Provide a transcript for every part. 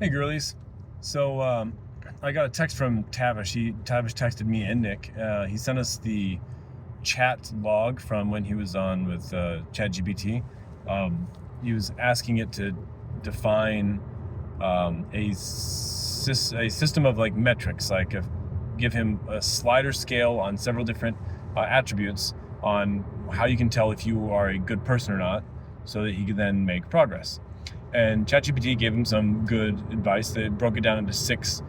Hey girlies. So I got a text from Tavish. Tavish texted me and Nick. He sent us the chat log from when he was on with ChatGPT. He was asking it to define a system of like metrics, give him a slider scale on several different attributes on how you can tell if you are a good person or not, so that he could then make progress. And ChatGPT gave him some good advice. They broke it down into six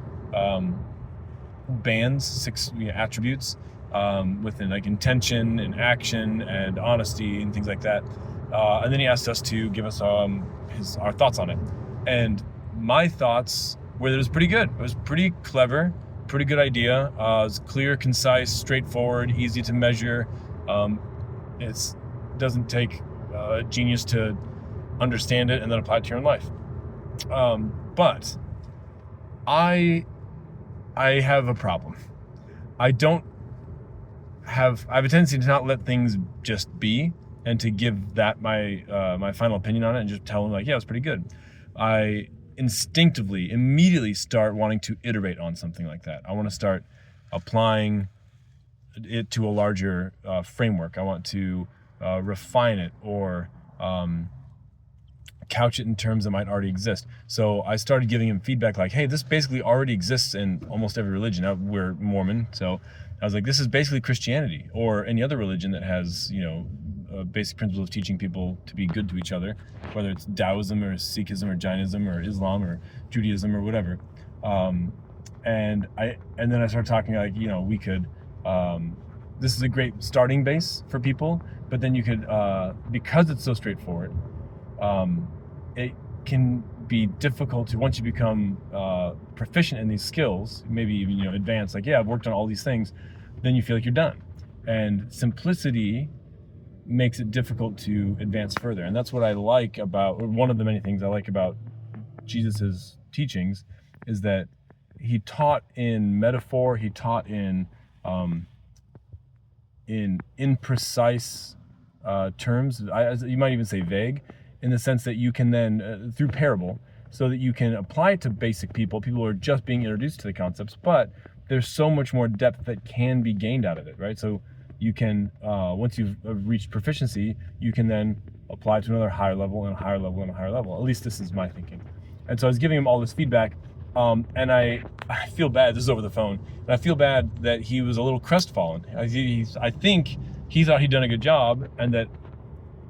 bands, six attributes within like intention and action and honesty and things like that. And then he asked us to give us our thoughts on it. And my thoughts were that it was pretty good. It was pretty clever, pretty good idea. It was clear, concise, straightforward, easy to measure. It doesn't take a genius to understand it and then apply it to your own life. But I have a problem. I have a tendency to not let things just be and to give that my final opinion on it and just tell them like, yeah, it was pretty good. I instinctively, immediately start wanting to iterate on something like that. I want to start applying it to a larger framework. I want to refine it or couch it in terms that might already exist. So I started giving him feedback like, hey, this basically already exists in almost every religion. Now, we're Mormon, so I was like, this is basically Christianity or any other religion that has, basic principles of teaching people to be good to each other, whether it's Taoism or Sikhism or Jainism or Islam or Judaism or whatever. And then I started talking like, we could, this is a great starting base for people, but then you could, because it's so straightforward, it can be difficult to, once you become proficient in these skills, maybe even advanced, like, yeah, I've worked on all these things, then you feel like you're done. And simplicity makes it difficult to advance further. And that's what I like about, or one of the many things I like about Jesus's teachings, is that he taught in metaphor, he taught in imprecise terms. You might even say vague, in the sense that you can then, through parable, so that you can apply it to basic people who are just being introduced to the concepts, but there's so much more depth that can be gained out of it, right? So you can, once you've reached proficiency, you can then apply it to another higher level and a higher level and a higher level. At least this is my thinking. And so I was giving him all this feedback, and I feel bad, this is over the phone, and I feel bad that he was a little crestfallen. I think he thought he'd done a good job, and that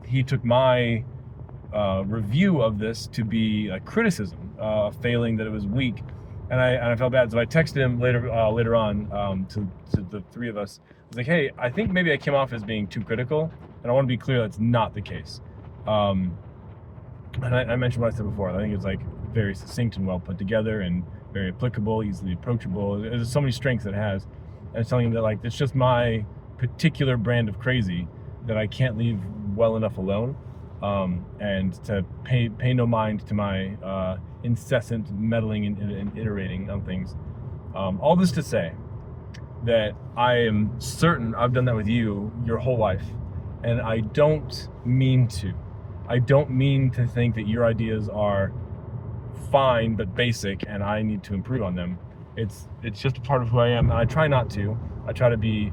he took my review of this to be a criticism, failing, that it was weak, and I felt bad. So I texted him later on to the three of us. I was like, hey, I think maybe I came off as being too critical, and I want to be clear that's not the case. And I mentioned what I said before. I think it's like very succinct and well put together and very applicable, easily approachable. There's so many strengths it has. And it's telling him that like it's just my particular brand of crazy that I can't leave well enough alone. And to pay no mind to my incessant meddling and iterating on things. All this to say that I am certain I've done that with you your whole life, and I don't mean to. I don't mean to think that your ideas are fine but basic and I need to improve on them. It's just a part of who I am, and I try not to. I try to be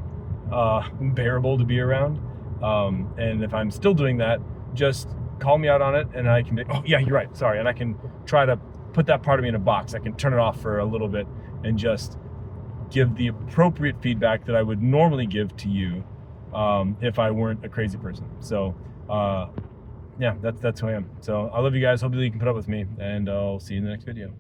bearable to be around. And if I'm still doing that, just call me out on it, and I can be, oh yeah, you're right, sorry, and I can try to put that part of me in a box. I can turn it off for a little bit and just give the appropriate feedback that I would normally give to you if I weren't a crazy person. So yeah, that's who I am. So I love you guys. Hopefully you can put up with me, and I'll see you in the next video.